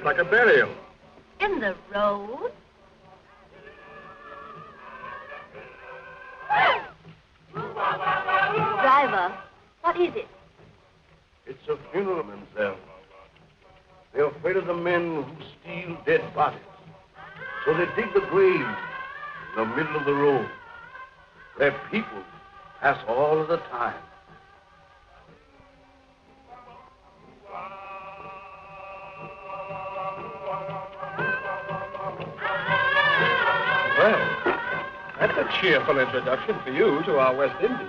Like a burial. In the road? Driver, what is it? It's a funeral, mademoiselle. They're afraid of the men who steal dead bodies. So they dig the grave in the middle of the road, where people pass all of the time. Well, that's a cheerful introduction for you to our West Indies.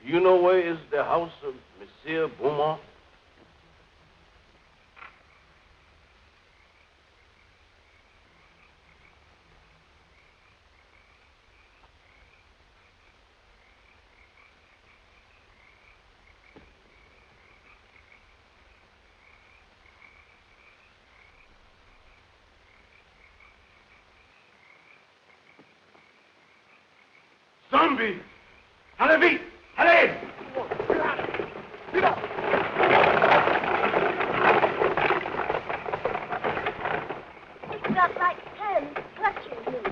Do you know where is the house of Monsieur Beaumont? Zombie! Allez vite! Allez! It's got like hands clutching you.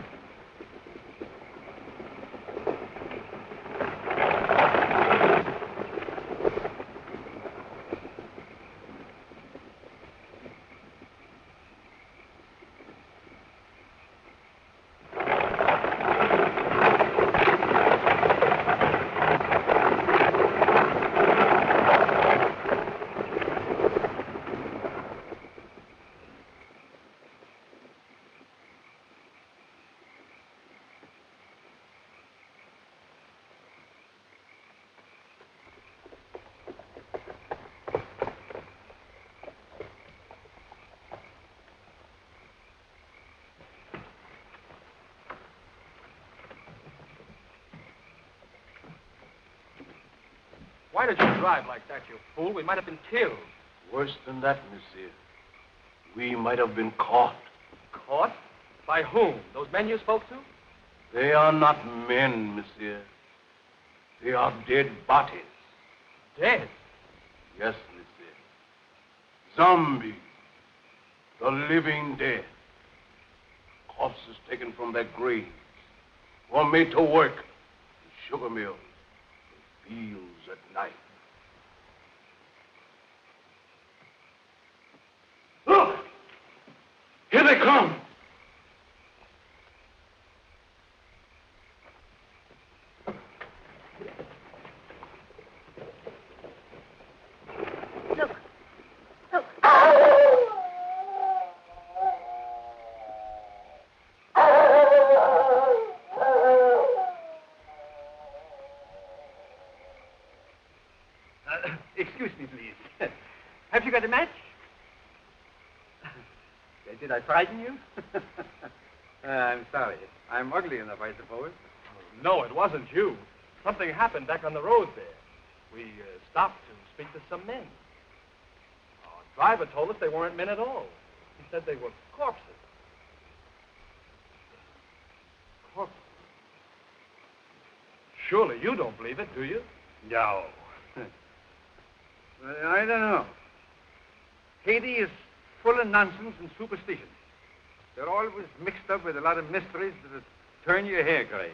Why did you drive like that, you fool? We might have been killed. Worse than that, monsieur. We might have been caught. Caught? By whom? Those men you spoke to? They are not men, monsieur. They are dead bodies. Dead? Yes, monsieur. Zombies. The living dead. Corpses taken from their graves. Or made to work in sugar mills, in fields at night. Look! Here they come! Look. Look. Excuse me, please. Have you got a match? Did I frighten you? I'm sorry. I'm ugly enough, I suppose. No, it wasn't you. Something happened back on the road there. We stopped to speak to some men. Our driver told us they weren't men at all. He said they were corpses. Corpses? Surely you don't believe it, do you? No. I don't know. Haiti is full of nonsense and superstition. They're always mixed up with a lot of mysteries that turn your hair gray.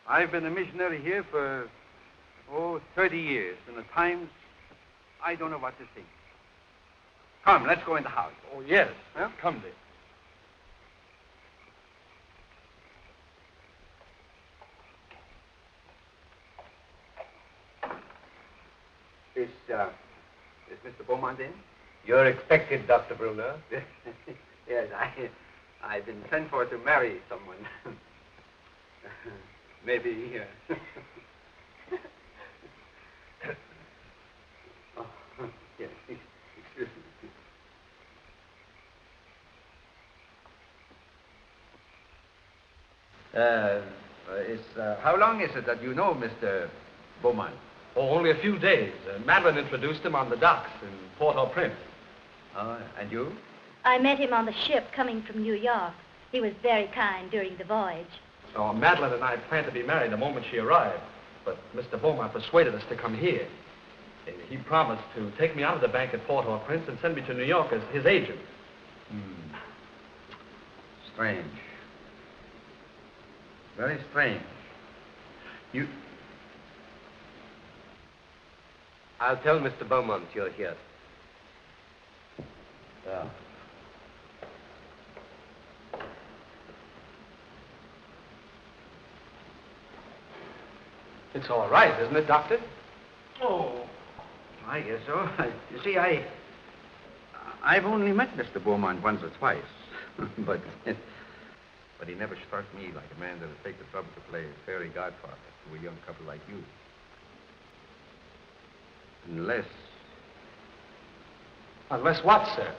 I've been a missionary here for, 30 years, and at times, I don't know what to think. Come, let's go in the house. Oh, yes. Huh? Come, dear. Is Mr. Beaumont in? You're expected, Dr. Bruner. Yes, I've been sent for to marry someone. Maybe. Oh, yes, excuse me. How long is it that you know Mr. Beaumont? Oh, only a few days. Madeline introduced him on the docks in Port-au-Prince. And you? I met him on the ship coming from New York. He was very kind during the voyage. So Madeline and I planned to be married the moment she arrived. But Mr. Beaumont persuaded us to come here. He promised to take me out of the bank at Port-au-Prince and send me to New York as his agent. Strange. Very strange. I'll tell Mr. Beaumont you're here. Yeah. It's all right, isn't it, Doctor? Oh, I guess so. You see, I've only met Mr. Beaumont once or twice, but he never struck me like a man that would take the trouble to play fairy godfather to a young couple like you. Unless... Unless what, sir?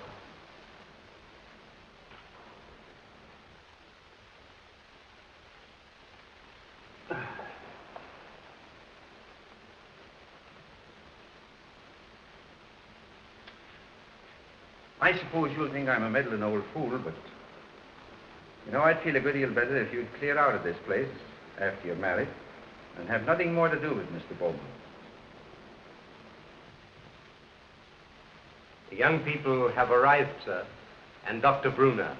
I suppose you'll think I'm a meddling old fool, but... You know, I'd feel a good deal better if you'd clear out of this place after you're married and have nothing more to do with Mr. Beaumont. The young people have arrived, sir, and Dr. Bruner.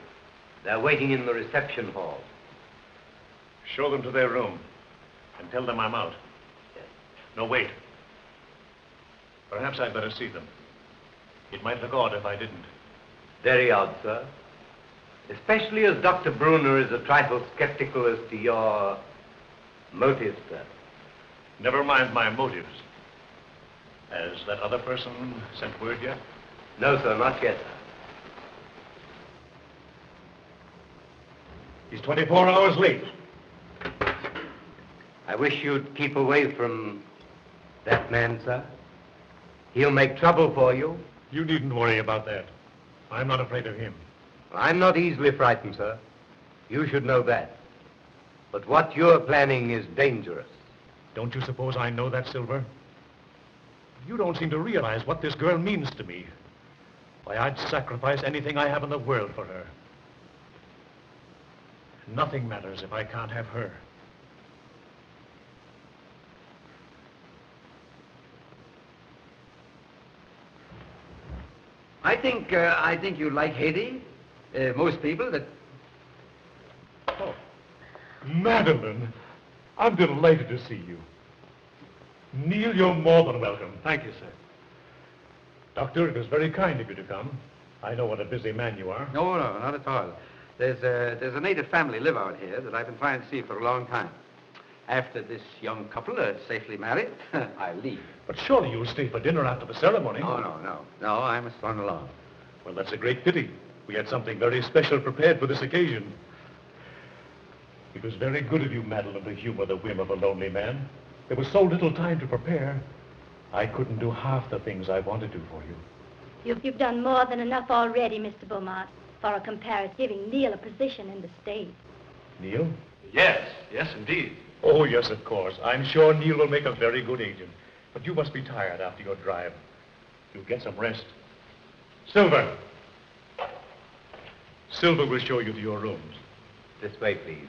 They're waiting in the reception hall. Show them to their room and tell them I'm out. Yes. No, wait. Perhaps I'd better see them. It might look odd if I didn't. Very odd, sir. Especially as Dr. Bruner is a trifle skeptical as to your motives, sir. Never mind my motives. Has that other person sent word yet? No, sir, not yet, sir. He's 24 hours late. I wish you'd keep away from that man, sir. He'll make trouble for you. You needn't worry about that. I'm not afraid of him. I'm not easily frightened, sir. You should know that. But what you're planning is dangerous. Don't you suppose I know that, Silver? You don't seem to realize what this girl means to me. Why, I'd sacrifice anything I have in the world for her. Nothing matters if I can't have her. I think you like Haiti. Most people that... Oh, Madeline, I'm delighted to see you. Neil, you're more than welcome. Thank you, sir. Doctor, it was very kind of you to come. I know what a busy man you are. No, not at all. There's a native family live out here that I've been trying to see for a long time. After this young couple are safely married, I'll leave. But surely you'll stay for dinner after the ceremony. No, I must run along. Well, that's a great pity. We had something very special prepared for this occasion. It was very good of you, Madeline, to humor the whim of a lonely man. There was so little time to prepare. I couldn't do half the things I want to do for you. You've done more than enough already, Mr. Beaumont, for a comparative, giving Neil a position in the state. Neil? Yes, indeed. Oh, yes, of course. I'm sure Neil will make a very good agent. But you must be tired after your drive. You'll get some rest. Silver! Silver will show you to your rooms. This way, please.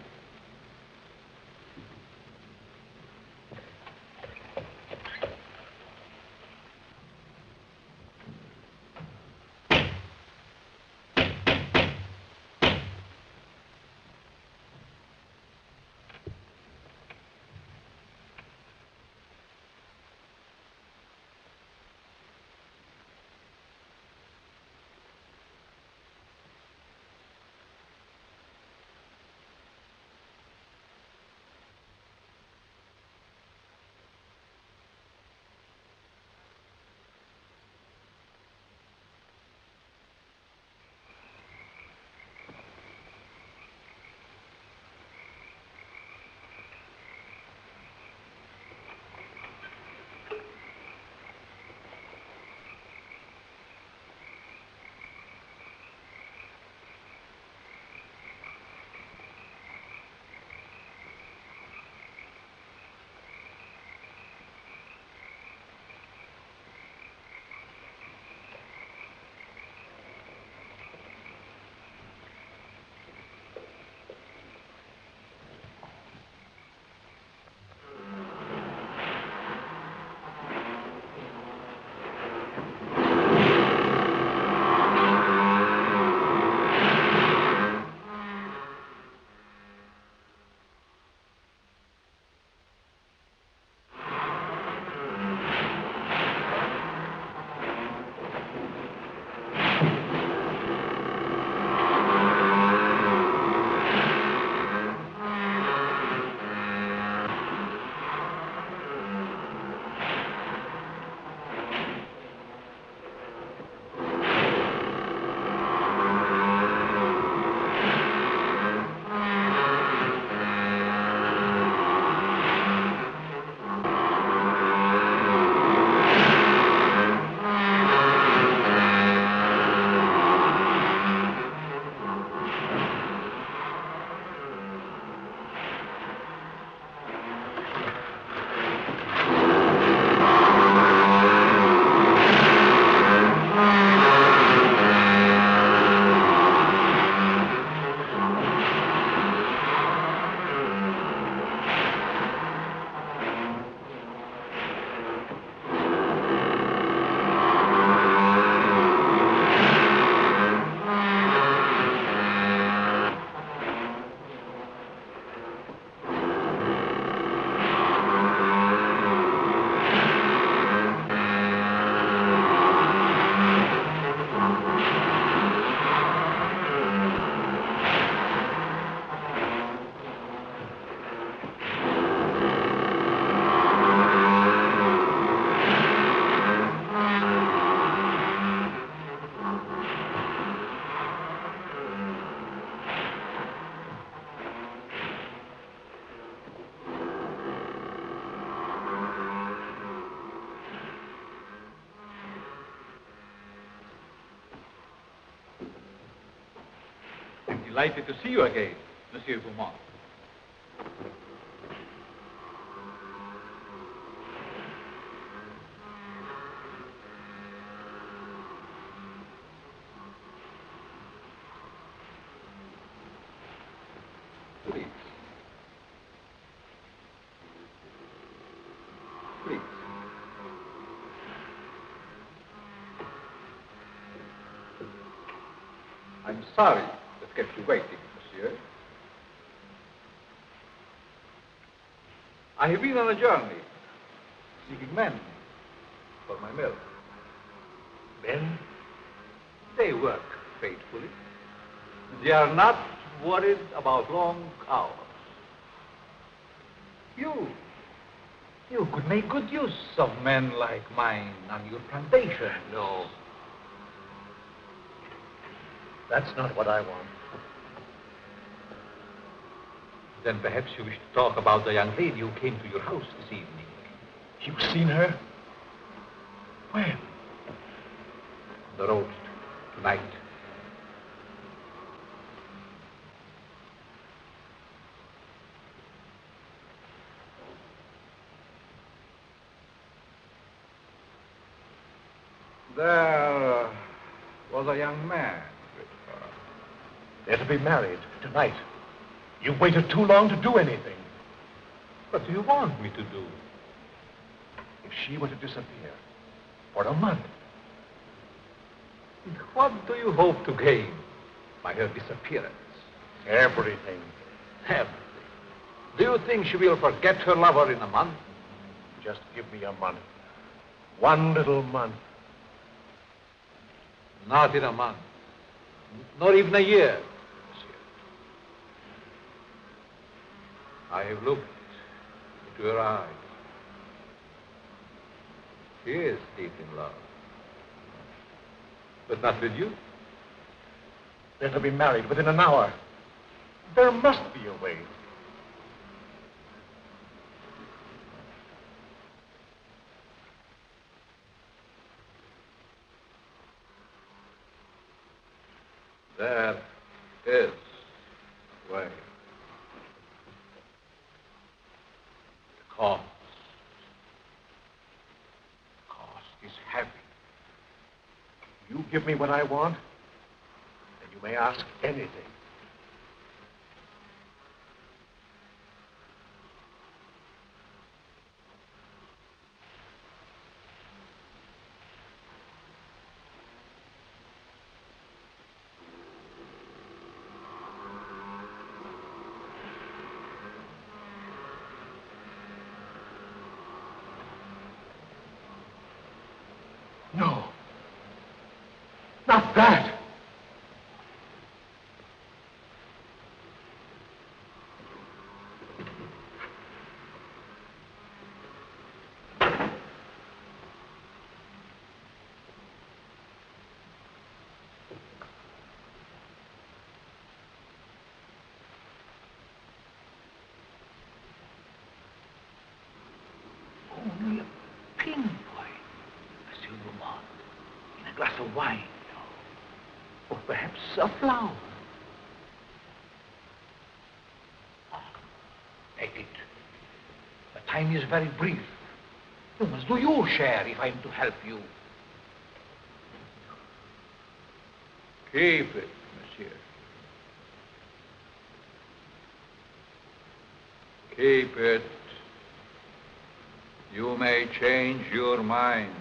Delighted to see you again, Monsieur Beaumont. Please. Please. I'm sorry that kept you waiting, monsieur. I have been on a journey, seeking men for my mill. Men? They work faithfully. They are not worried about long hours. You could make good use of men like mine on your plantation. No. That's not what I want. Then perhaps you wish to talk about the young lady who came to your house this evening. You've seen her? When? On the road tonight. There was a young man with her. They're to be married tonight. You've waited too long to do anything. What do you want me to do? If she were to disappear for a month, What do you hope to gain by her disappearance? everything. Everything. Do you think she will forget her lover in a month? Just give me a month. One little month. Not in a month. Not even a year, monsieur. I have looked into her eyes. She is deep in love. But not with you. They're to be married within an hour. There must be a way. There is a way. The cost is heavy. You give me what I want, and you may ask anything. No. Not that. Only a pinpoint, a silver mark, in a glass of wine, or perhaps a flower. Take it. The time is very brief. You must do your share if I'm to help you. Keep it, monsieur. Keep it. You may change your mind.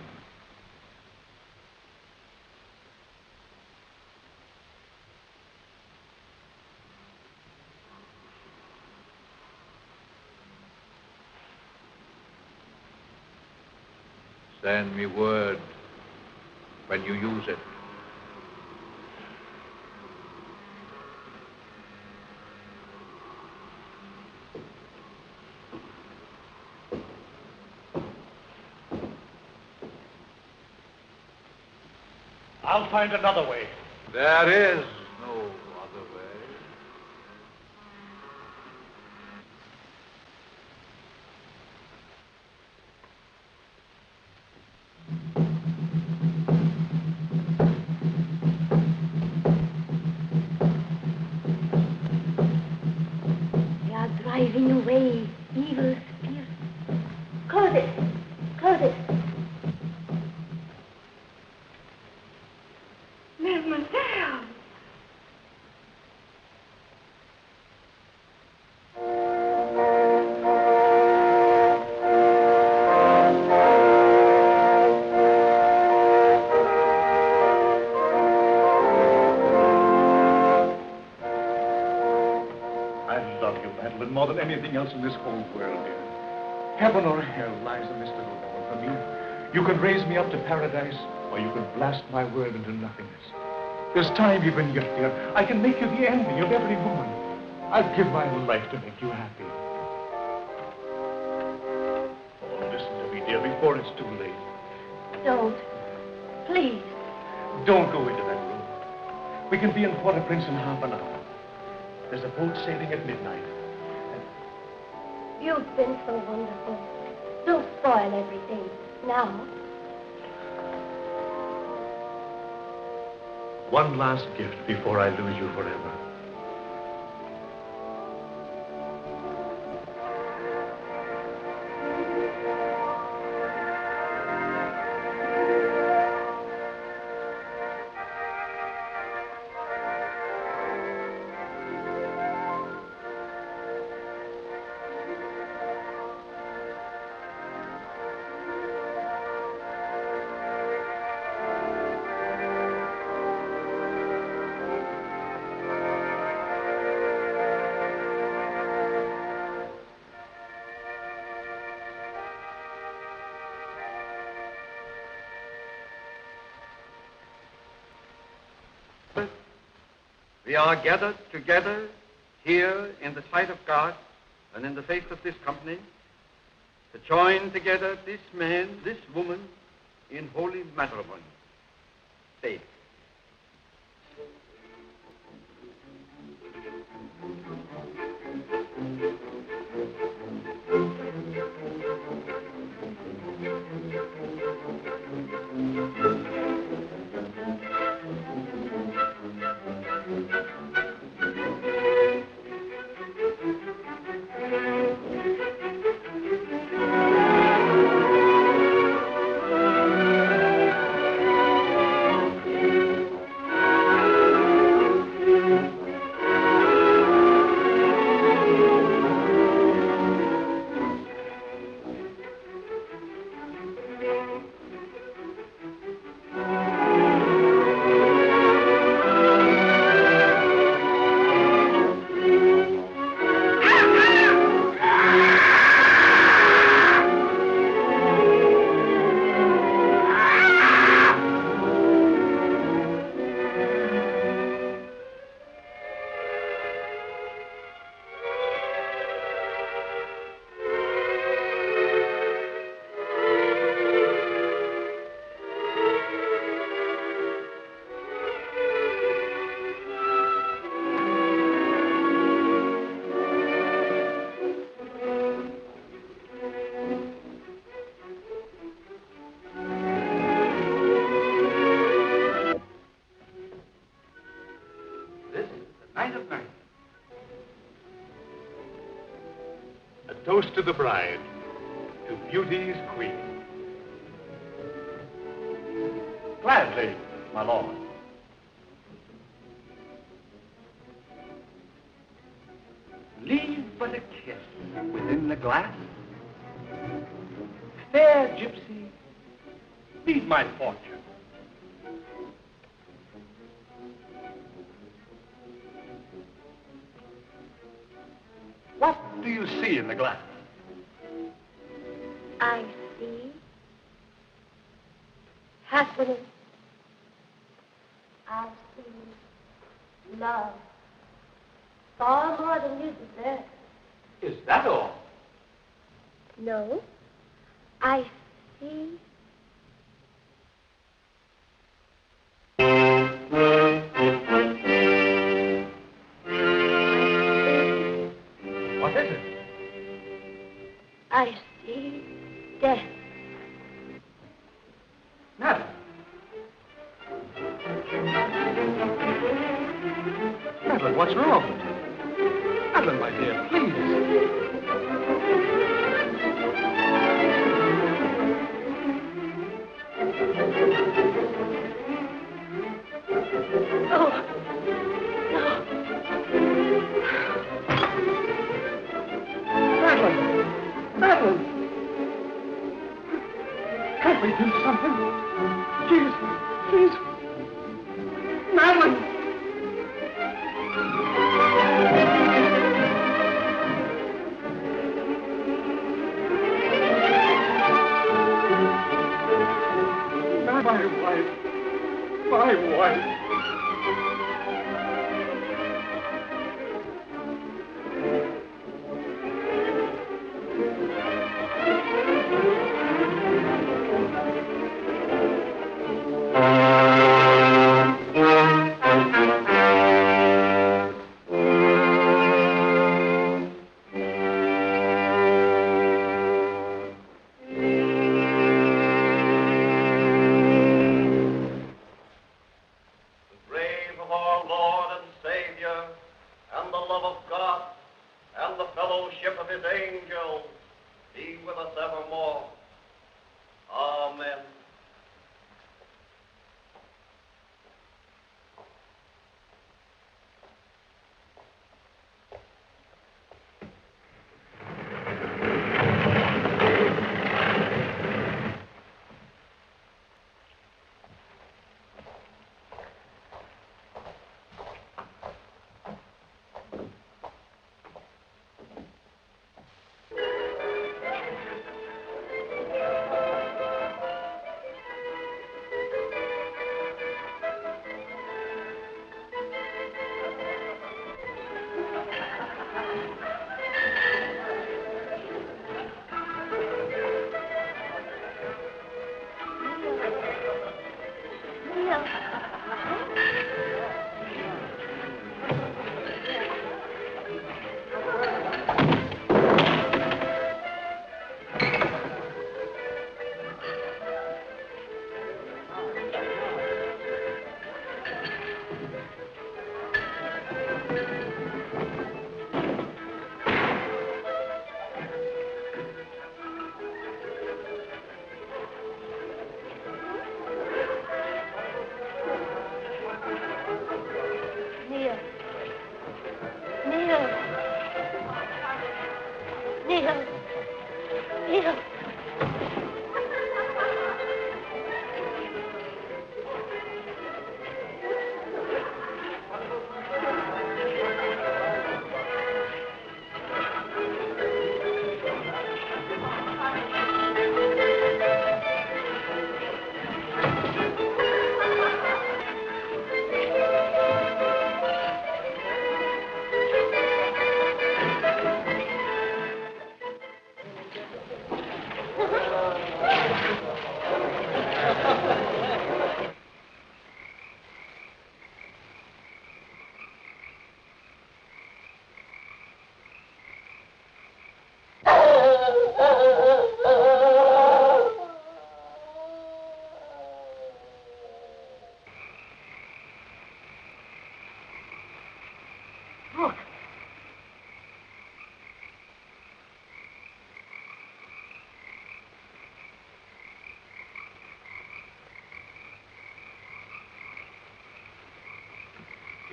Send me word when you use it. I'll find another way. There is no other way. They are driving away evil spirits. Close it. Close it. Mademoiselle. I love you, Madeline, more than anything else in this whole world, dear. Heaven or hell lies a mystical door for me. You can raise me up to paradise, or you can blast my world into nothingness. There's time even yet, dear. I can make you the envy of every woman. I'd give my life to make you happy. Oh, listen to me, dear, before it's too late. Don't. Please. Don't go into that room. We can be in Port-au-Prince in half an hour. There's a boat sailing at midnight. You've been so wonderful. Don't spoil everything. Now. One last gift before I lose you forever. We are gathered together here in the sight of God and in the face of this company to join together this man, this woman in holy matrimony. Say. Toast to the bride, to beauty's queen. Gladly, my lord. Leave but a kiss within the glass. Fair gypsy, Meet my fortune. What do you see in the glass? I see happiness. I see love. Far more than you deserve. Is that all? No, I see. What is it? I see death. Madam. Madeline, what's wrong? Madeline, my dear, please. Oh, no. Madeline! Can't we do something? Please. Madeline! My wife.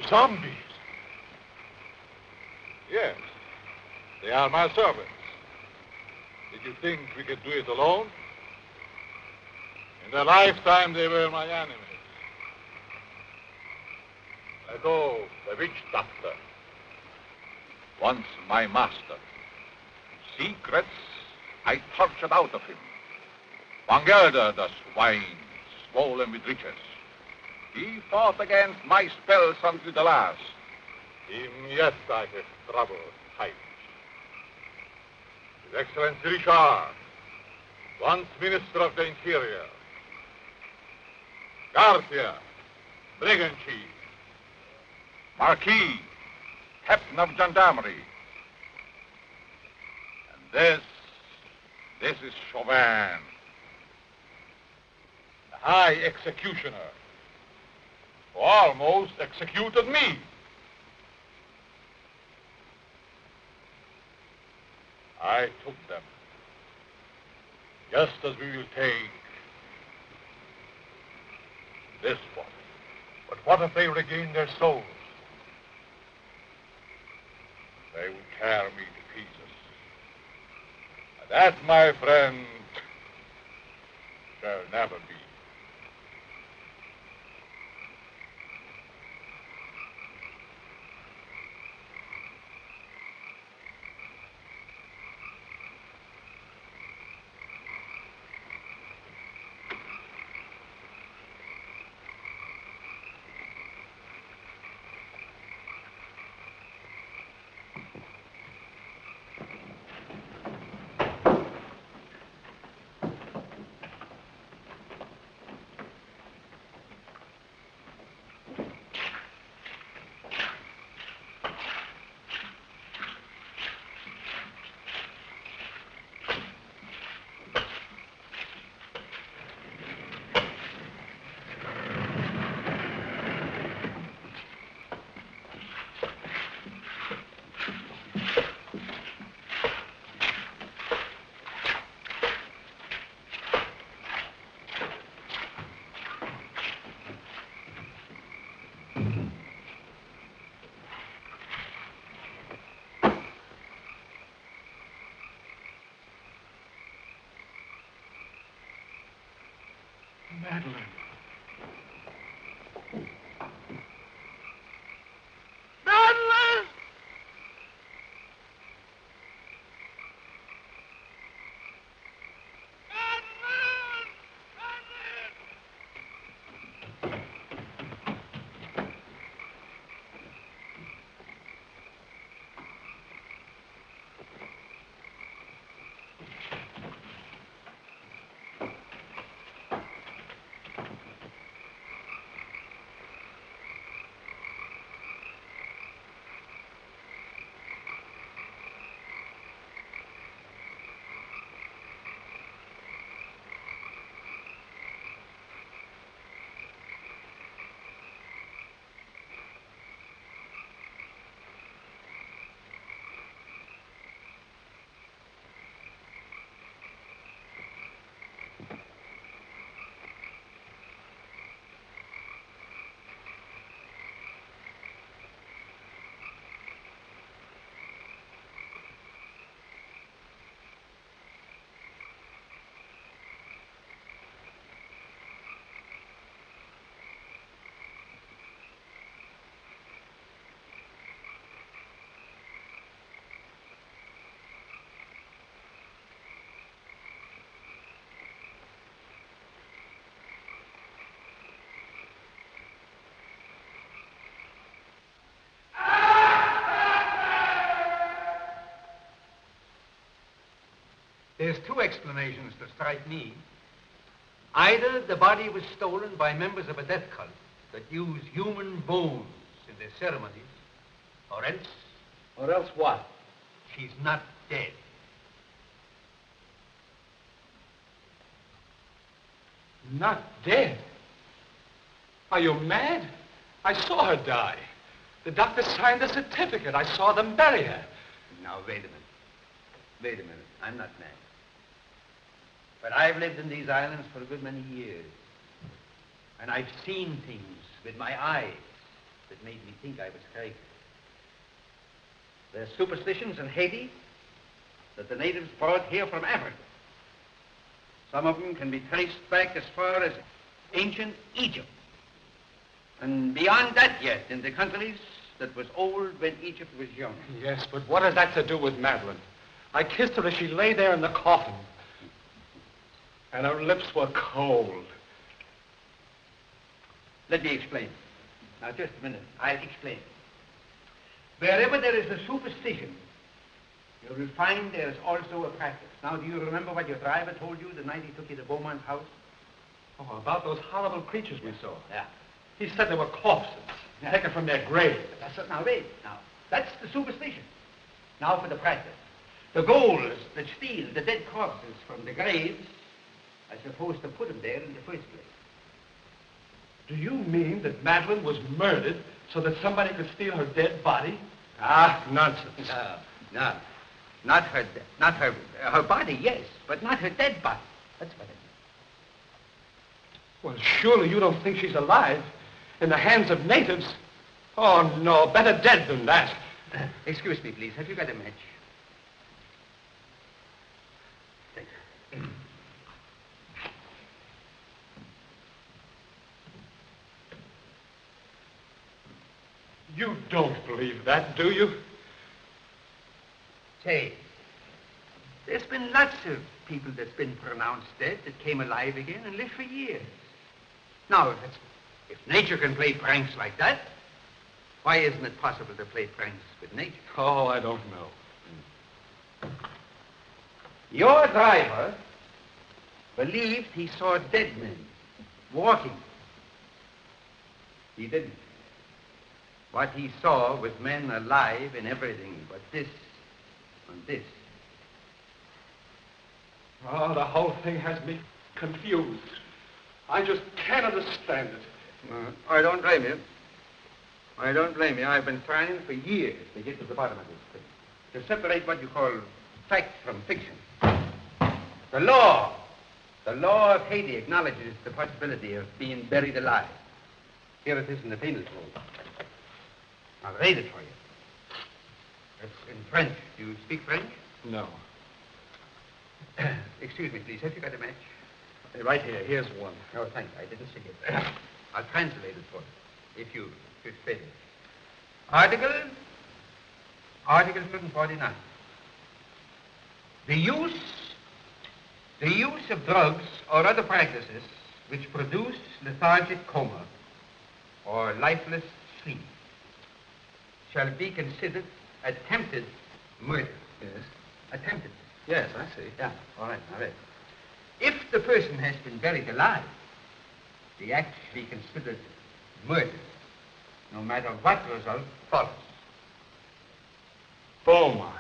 Zombies? Yes. They are my servants. Did you think we could do it alone? In their lifetime, they were my enemies. Ago, the witch doctor. Once my master. Secrets I tortured out of him. Vangelder, the swine, swollen with riches. He fought against my spells until the last. Him yet I have trouble tight. His Excellency Richard, once Minister of the Interior. Garcia, Brigand Chief. Marquis, Captain of Gendarmerie. And this is Chauvin, the High Executioner, who almost executed me. I took them, just as we will take this one. But what if they regain their souls? They would tear me to pieces. And that, my friend, shall never be. Madeline. Madeline! There's two explanations that strike me. Either the body was stolen by members of a death cult that use human bones in their ceremonies, or else... Or else what? She's not dead. Not dead? Are you mad? I saw her die. The doctor signed the certificate. I saw them bury her. Now, wait a minute. Wait a minute. I'm not mad. But I've lived in these islands for a good many years. And I've seen things with my eyes that made me think I was crazy. There's superstitions in Haiti that the natives brought here from Africa. Some of them can be traced back as far as ancient Egypt. And beyond that yet, in the countries that was old when Egypt was young. Yes, but what has that to do with Madeline? I kissed her as she lay there in the coffin. And her lips were cold. Let me explain. Now, just a minute. I'll explain. Wherever there is a superstition, you will find there is also a practice. Now, do you remember what your driver told you the night he took you to Beaumont's house? Oh, about those horrible creatures we saw. Yeah. He said they were corpses, taken from their grave. Now, wait. Now, that's the superstition. Now for the practice. The ghouls that steal the dead corpses from the graves are supposed to put them there in the first place. Do you mean that Madeline was murdered so that somebody could steal her dead body? Ah, nonsense. No. Not her body, yes, but not her dead body. That's what it is. Well, surely you don't think she's alive in the hands of natives? Oh, no, better dead than that. Excuse me, please. Have you got a match? Thanks. You don't believe that, do you? Say, there's been lots of people that's been pronounced dead that came alive again and lived for years. Now, if nature can play pranks like that, why isn't it possible to play pranks with nature? Oh, I don't know. Your driver believed he saw dead men walking. He didn't. What he saw was men alive in everything but this and this. Oh, the whole thing has me confused. I just can't understand it. I don't blame you. I don't blame you. I've been trying for years to get to the bottom of this thing. To separate what you call fact from fiction. The law of Haiti acknowledges the possibility of being buried alive. Here it is in the penal code. I'll read it for you. It's in French. Do you speak French? No. Excuse me, please. Have you got a match? Right here. Here's one. Oh, thanks. I didn't see it. I'll translate it for you, if you should fit it. Article 749. The use of drugs or other practices which produce lethargic coma or lifeless sleep shall be considered attempted murder. Yes. Attempted. Yes, I see. Yeah, all right. If the person has been buried alive, the act shall be considered murder, no matter what result follows. Beaumont.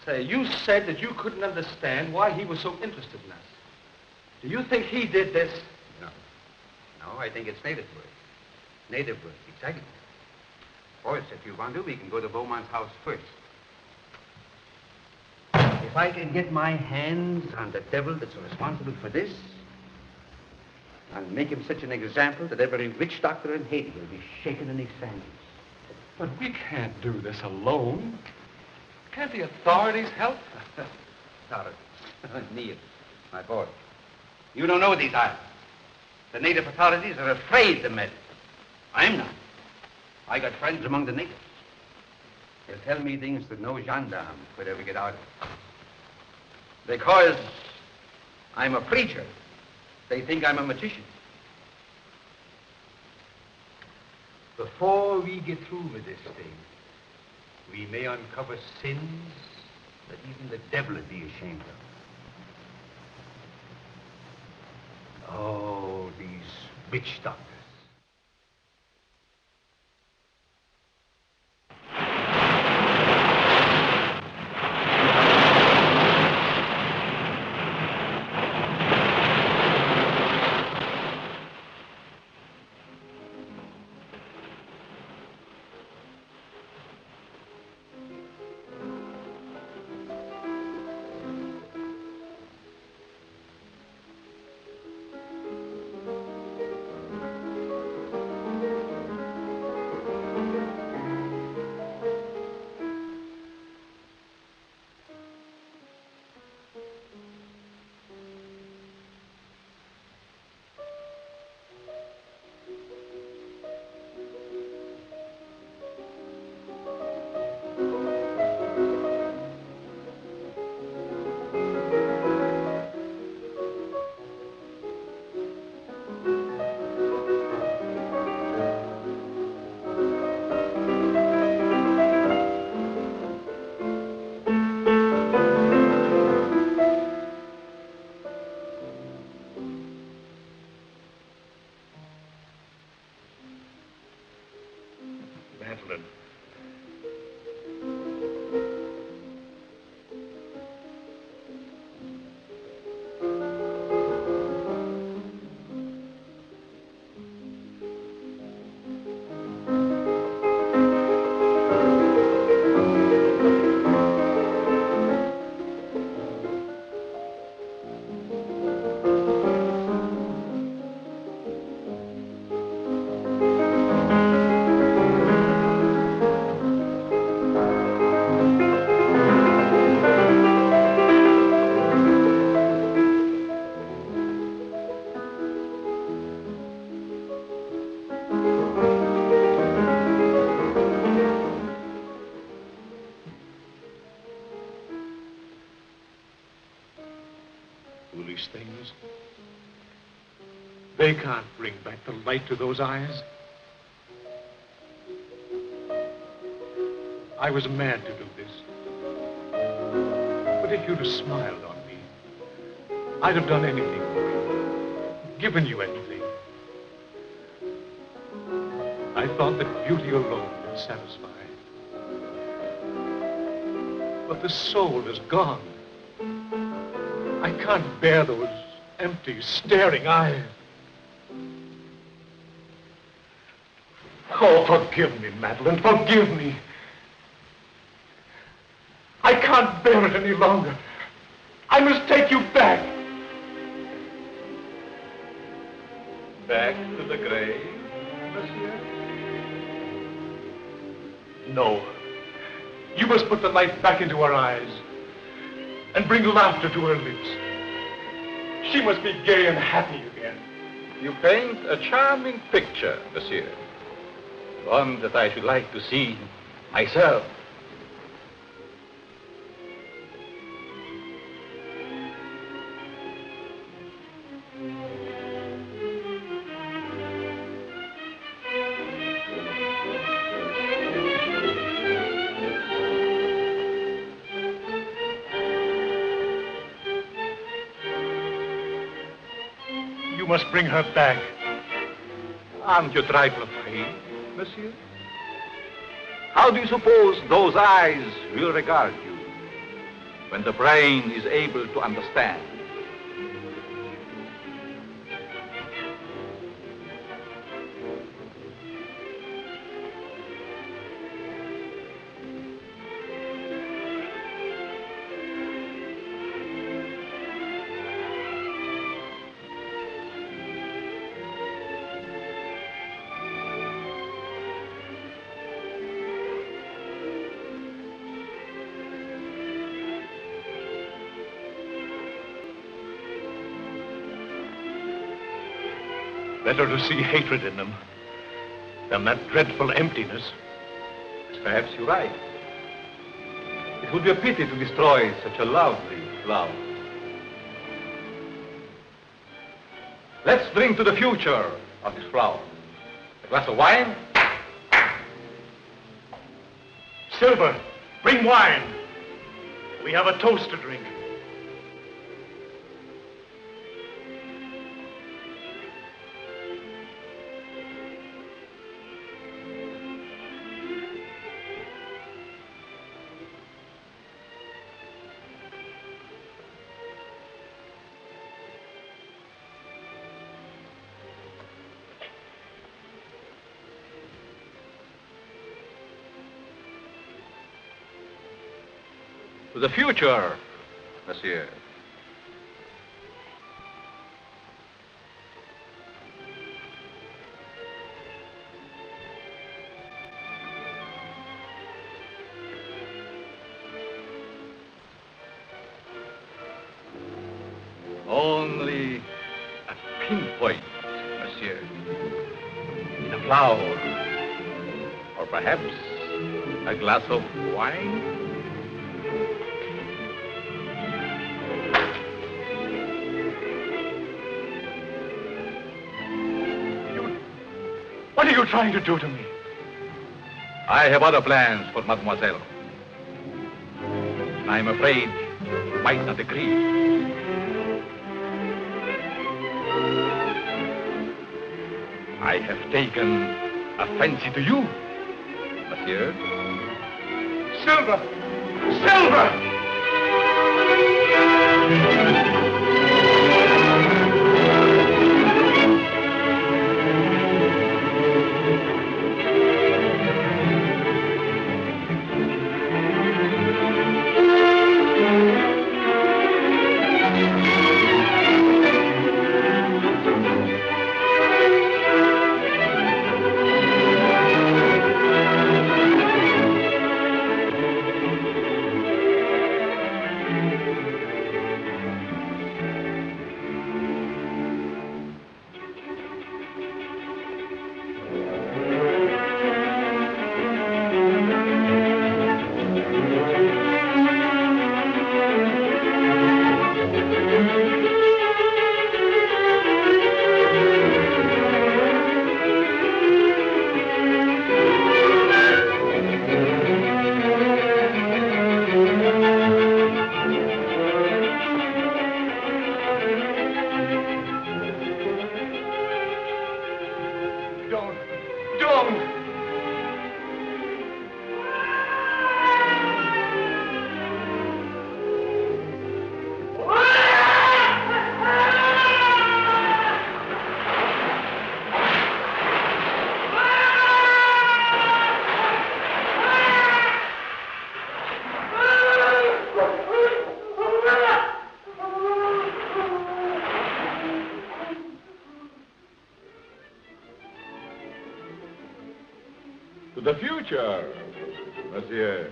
Say, you said that you couldn't understand why he was so interested in us. Do you think he did this? No, I think it's native work. Native work, exactly. Of course, if you want to, we can go to Beaumont's house first. If I can get my hands on the devil that's responsible for this, I'll make him such an example that every witch doctor in Haiti will be shaken in his sandals. But we can't do this alone. Can't the authorities help? Authorities? Neil, my boy, you don't know these islands. The native authorities are afraid to meddle. I'm not. I got friends among the natives. They'll tell me things that no gendarme could ever get out of. Because I'm a preacher, they think I'm a magician. Before we get through with this thing, we may uncover sins that even the devil would be ashamed of. Oh, these witch doctors. Things. They can't bring back the light to those eyes. I was mad to do this. But if you'd have smiled on me, I'd have done anything for you, given you anything. I thought that beauty alone would satisfy. But the soul is gone. I can't bear those empty, staring eyes. Oh, forgive me, Madeline, forgive me. I can't bear it any longer. I must take you back. Back to the grave, monsieur? No. You must put the light back into her eyes and bring laughter to her lips. She must be gay and happy again. You paint a charming picture, monsieur. One that I should like to see myself. You must bring her back. Aren't you a trifle afraid, monsieur? How do you suppose those eyes will regard you when the brain is able to understand? Better to see hatred in them than that dreadful emptiness. Perhaps you're right. It would be a pity to destroy such a lovely flower. Let's drink to the future of this flower. A glass of wine? Silver, bring wine. We have a toast to drink. To the future, monsieur. Only a pinpoint, monsieur, in a flower, or perhaps a glass of wine. What are you trying to do to me? I have other plans for mademoiselle. I'm afraid you might not agree. I have taken a fancy to you, monsieur. Silver! Silver! To the future, monsieur.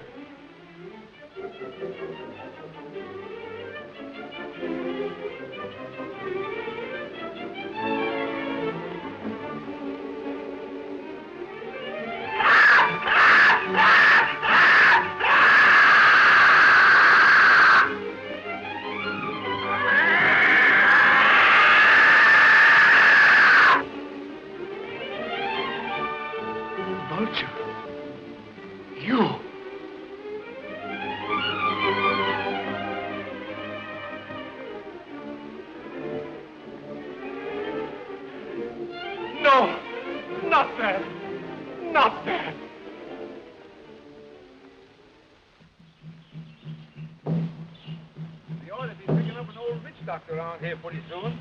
Around here pretty soon.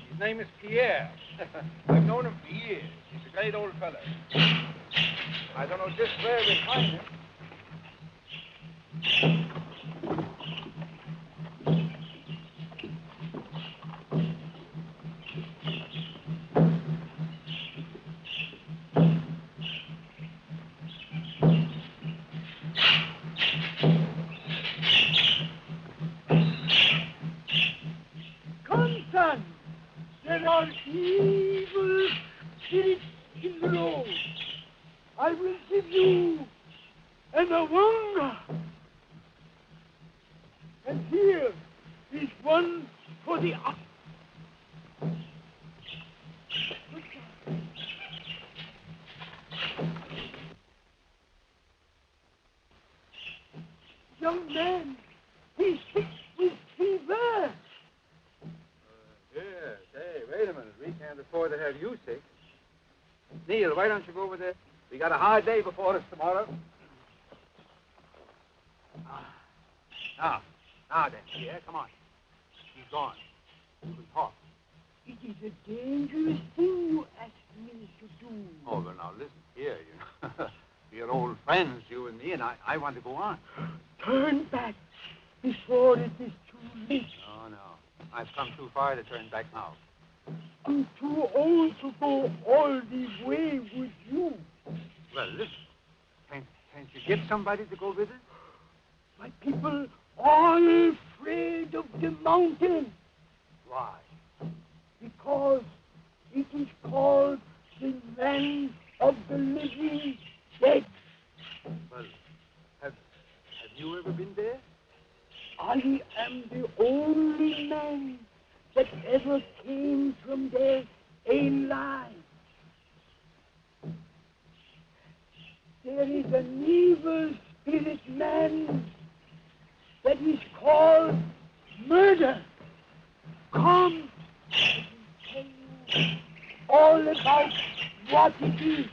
His name is Pierre. I've known him for years. He's a great old fellow. I don't know just where we'll find him. There are evil spirits in the road. I will give you an awanga. And here is one for the up. Young man, can't afford to have you sick. Neil, why don't you go over there? We got a hard day before us tomorrow. Now then, yeah, come on. He's gone. We can talk. It is a dangerous thing you asked me to do. Oh, well, now, listen here. We're old friends, you and me, and I want to go on. Turn back before it is too late. No. I've come too far to turn back now. I'm too old to go all the way with you. Well, listen. Can't you get somebody to go with us? My people are afraid of the mountain. Why? Because it is called the land of the living dead. Well, have you ever been there? I am the only man that ever came from there alive. There is an evil spirit man that is called murder. Come, I can tell you all about what it is.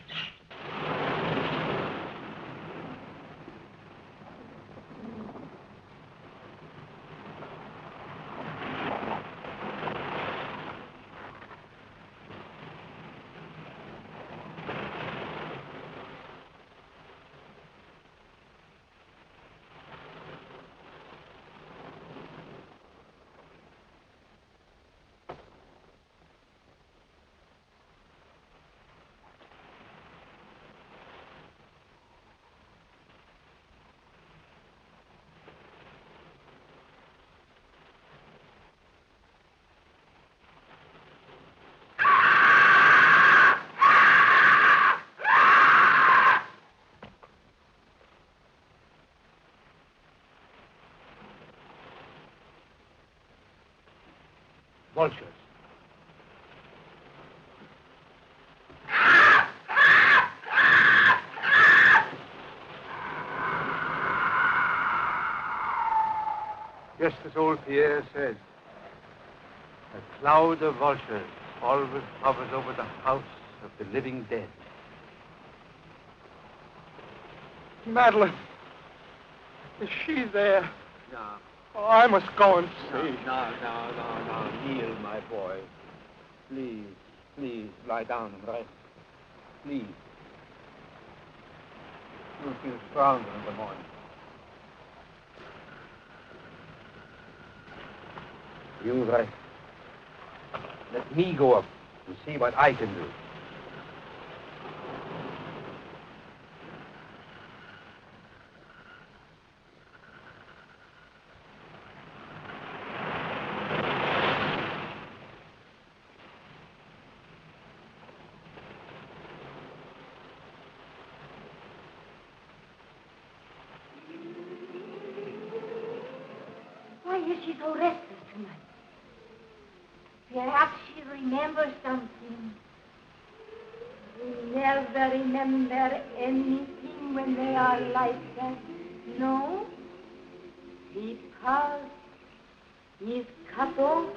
Vultures. Just as old Pierre said, a cloud of vultures always hovers over the house of the living dead. Madeline. Is she there? No. Oh, I must go and see. No. Neil, my boy. Please, lie down and rest. Please. You'll feel stronger in the morning. You rest. Let me go up and see what I can do. Why is she so restless tonight? Perhaps she remembers something. They never remember anything when they are like that. No? Because he's cut off.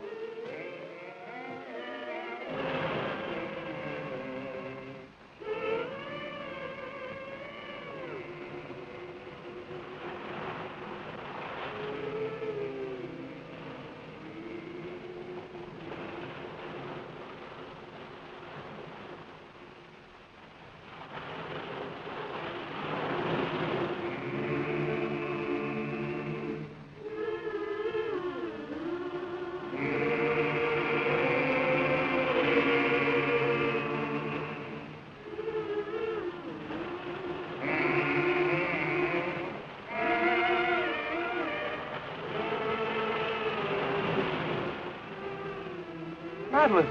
Madeline!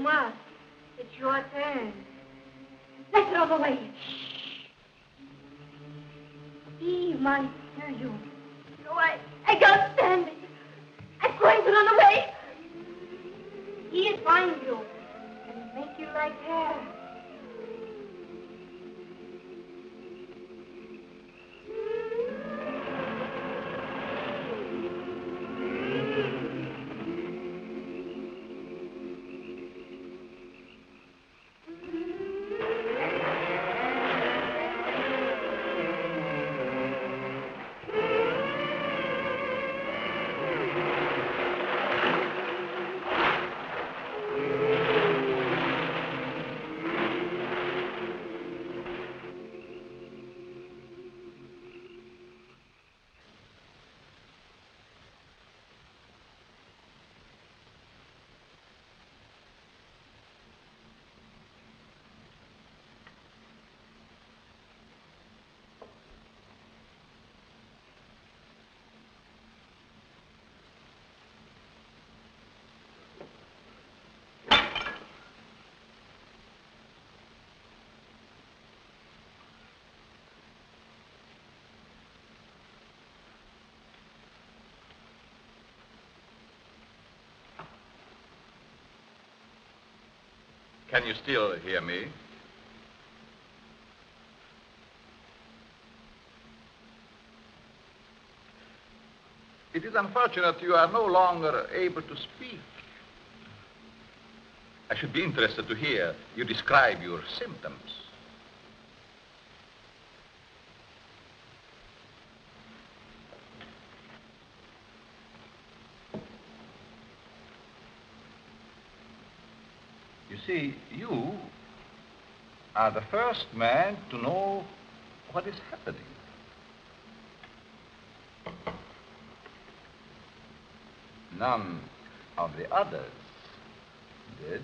must. It's your turn. Let's run away. He might hear you. No, I can't stand it. I'm going to run away. He'll find you and make you like her. Can you still hear me? It is unfortunate you are no longer able to speak. I should be interested to hear you describe your symptoms. You see, you are the first man to know what is happening. None of the others did.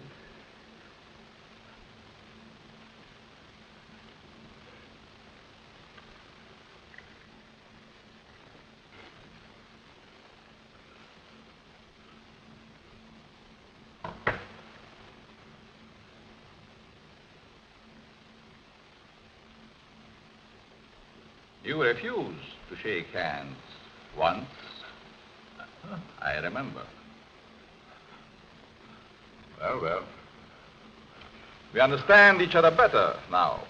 You refused to shake hands once. I remember. Well, well. We understand each other better now.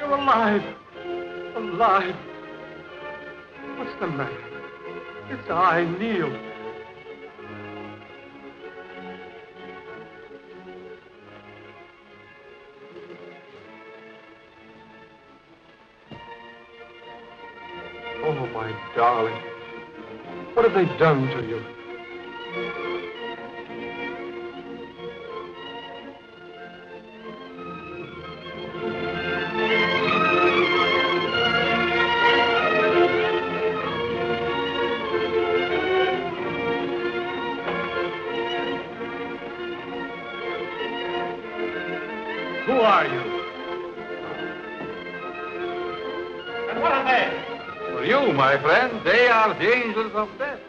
You're alive. Alive. What's the matter? It's I, Neil. Oh, my darling. What have they done to you? Who are you? And what are they? For you, my friend, they are the angels of death.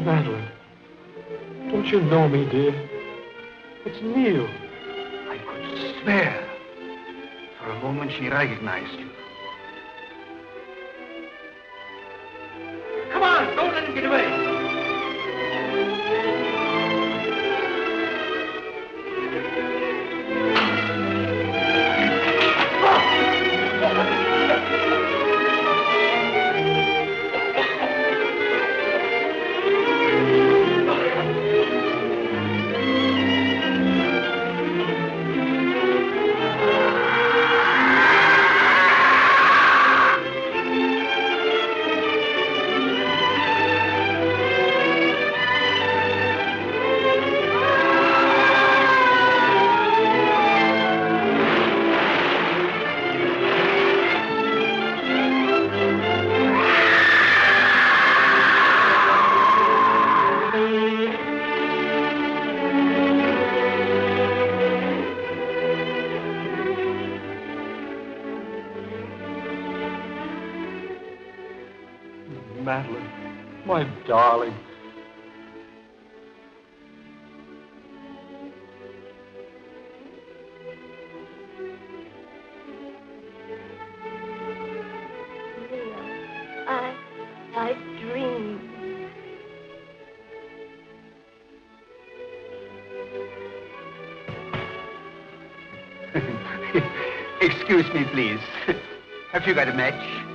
Madeline, don't you know me, dear? It's Neil. I could swear. For a moment, she recognized you. Come on, don't let him get away. Madeline, my darling. I dreamed. Excuse me, please. Have you got a match?